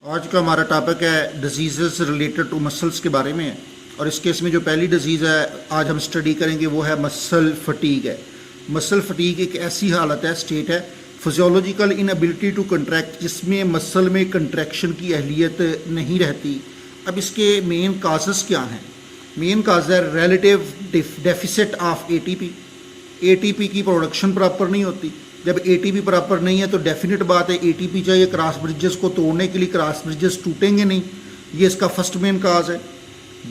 आज का हमारा टॉपिक है डिजीज़ रिलेटेड टू मसल्स के बारे में है। और इस केस में जो पहली डिजीज़ है आज हम स्टडी करेंगे वो है मसल फटीग है। मसल फटीग एक ऐसी हालत है, स्टेट है, फिजियोलॉजिकल इनएबिलिटी टू कंट्रैक्ट, जिसमें मसल में कंट्रैक्शन की अहलियत नहीं रहती। अब इसके मेन काजेस क्या हैं? मेन काज है relative deficit of ATP. ATP की प्रोडक्शन प्रॉपर नहीं होती। जब एटीपी प्रॉपर नहीं है तो डेफिनेट बात है एटीपी चाहिए क्रॉस ब्रिजेस को तोड़ने के लिए, क्रॉस ब्रिजेस टूटेंगे नहीं। ये इसका फर्स्ट मेन काज है।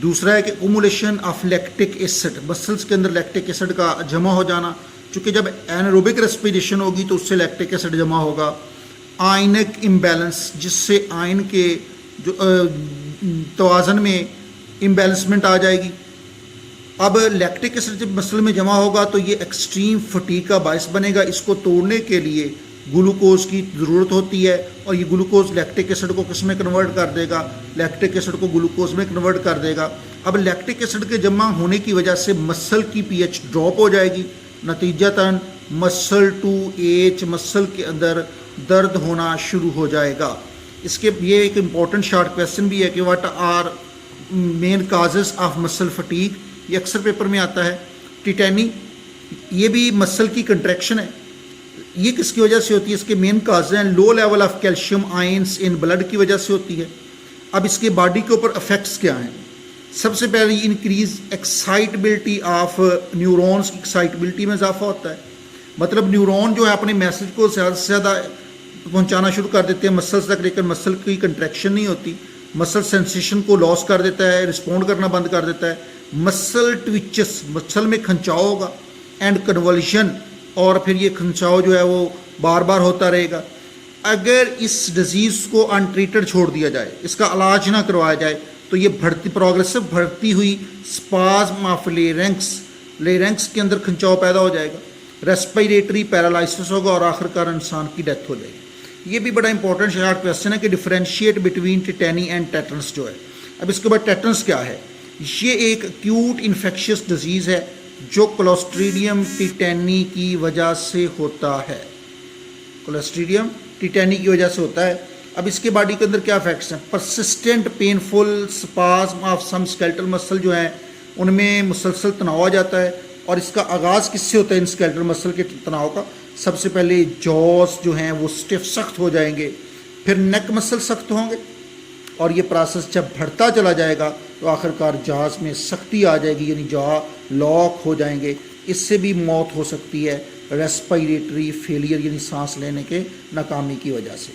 दूसरा है कि accumulation of lactic acid, muscles के अंदर लैक्टिक एसिड का जमा हो जाना, क्योंकि जब एनारोबिक रेस्पिरेशन होगी तो उससे लैक्टिक एसिड जमा होगा। आयनिक इम्बैलेंस, जिससे आयन के जो तवाज़न में इम्बैलेंसमेंट आ जाएगी। अब लैक्टिक एसिड जब मसल में जमा होगा तो ये एक्सट्रीम फटीग का बायस बनेगा। इसको तोड़ने के लिए ग्लूकोज की ज़रूरत होती है और ये ग्लूकोज लैक्टिक एसिड को किस में कन्वर्ट कर देगा? लैक्टिक एसिड को ग्लूकोज में कन्वर्ट कर देगा। अब लैक्टिक एसिड के जमा होने की वजह से मसल की पीएच ड्रॉप हो जाएगी। नतीजतन मसल टू एच, मसल के अंदर दर्द होना शुरू हो जाएगा। इसके ये एक इम्पॉर्टेंट शॉर्ट क्वेश्चन भी है कि what are main causes of muscle fatigue, ये अक्सर पेपर में आता है। टिटैनी, ये भी मसल की कंट्रैक्शन है। ये किसकी वजह से होती है? इसके मेन काज हैं low level of calcium ions in blood की वजह से होती है। अब इसके बॉडी के ऊपर इफेक्ट्स क्या हैं? सबसे पहले increase excitability of neurons, excitability में इजाफा होता है। मतलब न्यूरॉन जो है अपने मैसेज को ज़्यादा से ज़्यादा पहुंचाना शुरू कर देते हैं मसल्स तक, लेकिन मसल की कंट्रैक्शन नहीं होती। मसल सेंसेशन को लॉस कर देता है, रिस्पॉन्ड करना बंद कर देता है। मसल ट्विचेस, मसल में खंचाव होगा, एंड कन्वल्शन, और फिर ये खंचाव जो है वो बार बार होता रहेगा। अगर इस डिजीज़ को अनट्रीटेड छोड़ दिया जाए, इसका इलाज ना करवाया जाए, तो ये प्रोग्रेसिव बढ़ती हुई स्पाज्म ऑफ लेरेंक्स के अंदर खंचाव पैदा हो जाएगा, रेस्पिरेटरी पैरालिसिस होगा और आखिरकार इंसान की डेथ हो जाएगी। ये भी बड़ा इंपॉर्टेंट शॉर्ट क्वेश्चन है कि डिफरेंशिएट बिटवीन टिटैनी एंड टेटनस जो है। अब इसके बाद टेटनस क्या है? ये एक एक्यूट इन्फेक्शियस डिजीज़ है जो क्लोस्ट्रीडियम टिटैनी की वजह से होता है। क्लोस्ट्रीडियम टिटैनी की वजह से होता है। अब इसके बॉडी के अंदर क्या इफेक्ट्स हैं? Persistent painful spasm of some skeletal muscle जो हैं उनमें मुसलसल तनाव आ जाता है। और इसका आगाज़ किससे होता है इन स्केलेटल मसल के तनाव का? सबसे पहले जॉस जो हैं वो स्टिफ सख्त हो जाएंगे, फिर नेक मसल सख्त होंगे, और ये प्रोसेस जब बढ़ता चला जाएगा तो आखिरकार जाज़ में सख्ती आ जाएगी, यानी जॉ लॉक हो जाएंगे। इससे भी मौत हो सकती है रेस्पिरेटरी फेलियर, यानी सांस लेने के नाकामी की वजह से।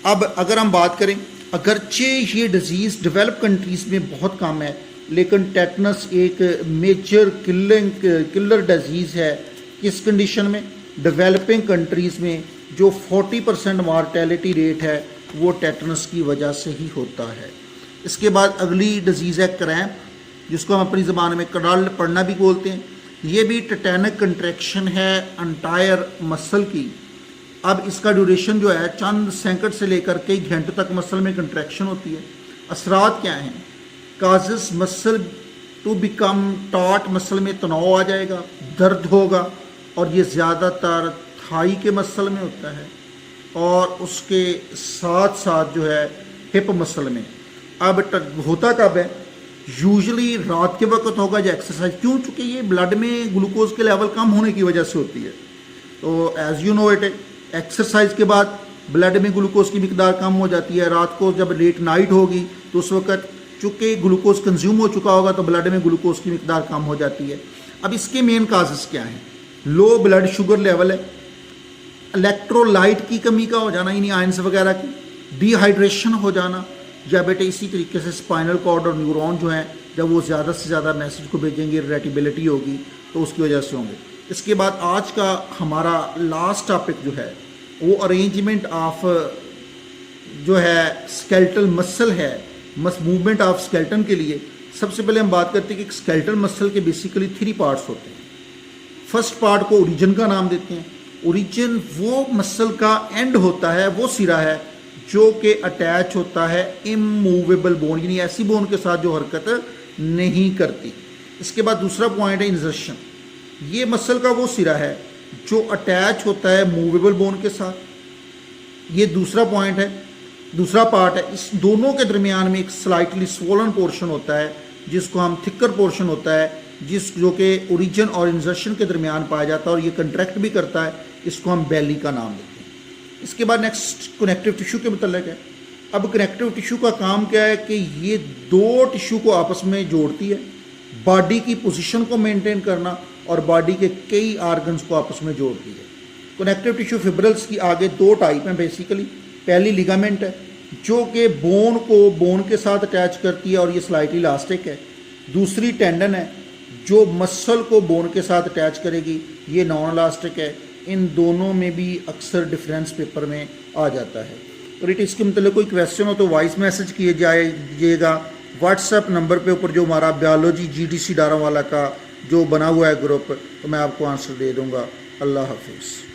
अब अगर हम बात करें, अगरचे ये डिज़ीज़ डेवलप कंट्रीज़ में बहुत कम है, लेकिन टेटनस एक मेजर किलर डिजीज़ है। किस कंडीशन में? डेवलपिंग कंट्रीज़ में जो 40% मॉर्टेलिटी रेट है वो टेटनस की वजह से ही होता है। इसके बाद अगली डिजीज़ है क्रैम्प, जिसको हम अपनी ज़बान में कडल पड़ना भी बोलते हैं। ये भी टिटैनिक कंट्रैक्शन है अंटायर मसल की। अब इसका ड्यूरेशन जो है चंद सेकंड से लेकर कई घंटों तक मसल में कंट्रैक्शन होती है। असरात क्या हैं? Causes muscle to become taut, मसल में तनाव आ जाएगा, दर्द होगा, और ये ज़्यादातर थाई के मसल में होता है और उसके साथ साथ जो है हिप मसल में। अब होता कब है? यूजुअली रात के वक्त होगा या एक्सरसाइज, क्यों? चूँकि ये ब्लड में ग्लूकोज के लेवल कम होने की वजह से होती है। तो as you know it, exercise के बाद ब्लड में ग्लूकोज की मिकदार कम हो जाती है। रात को जब लेट नाइट होगी तो उस वक्त चूँकि ग्लूकोज कंज्यूम हो चुका होगा तो ब्लड में ग्लूकोज की मिकदार कम हो जाती है। अब इसके मेन काजेस क्या हैं? लो ब्लड शुगर लेवल है, इलेक्ट्रोलाइट की कमी का हो जाना, यानी आयंस वगैरह की, डिहाइड्रेशन हो जाना, या बेटे इसी तरीके से स्पाइनल कॉर्ड और न्यूरॉन जो हैं जब वो ज़्यादा से ज़्यादा मैसेज को भेजेंगे, इरिटेबिलिटी होगी तो उसकी वजह से होंगे। इसके बाद आज का हमारा लास्ट टॉपिक जो है वो अरेंजमेंट ऑफ जो है स्केलेटल मसल है, मूवमेंट ऑफ स्केलेटन के लिए। सबसे पहले हम बात करते हैं कि स्केलेटल मसल के बेसिकली 3 पार्ट्स होते हैं। फर्स्ट पार्ट को ओरिजिन का नाम देते हैं। ओरिजिन वो मसल का एंड होता है, वो सिरा है जो कि अटैच होता है इमूवेबल बोन, यानी ऐसी बोन के साथ जो हरकत नहीं करती। इसके बाद दूसरा पॉइंट है इंजर्शन। ये मसल का वो सिरा है जो अटैच होता है मूवेबल बोन के साथ, ये दूसरा पॉइंट है। दूसरा पार्ट है, इस दोनों के दरमियान में एक स्लाइटली स्वोलन पोर्शन होता है जिसको हम थिकर पोर्शन होता है, जो कि ओरिजिन और इंजर्शन के दरमियान पाया जाता है और ये कंट्रैक्ट भी करता है, इसको हम बेली का नाम देते हैं। इसके बाद नेक्स्ट कनेक्टिव टिश्यू के मतलब है। अब कनेक्टिव टिश्यू का काम क्या है कि ये दो टिश्यू को आपस में जोड़ती है, बॉडी की पोजीशन को मेंटेन करना और बॉडी के कई आर्गन्स को आपस में जोड़ती है। कनेक्टिव टिश्यू फिब्रिल्स की आगे दो टाइप हैं बेसिकली। पहली लिगामेंट है जो कि बोन को बोन के साथ अटैच करती है और ये स्लाइटली इलास्टिक है। दूसरी टेंडन है जो मसल को बोन के साथ अटैच करेगी, ये नॉन इलास्टिक है। इन दोनों में भी अक्सर डिफरेंस पेपर में आ जाता है। और इसके मतलब कोई क्वेश्चन हो तो वॉइस मैसेज किए जाइएगा व्हाट्सएप नंबर पे ऊपर, जो हमारा बायोलॉजी GDC डारावाला का जो बना हुआ है ग्रुप, तो मैं आपको आंसर दे दूँगा। अल्लाह हाफिज़।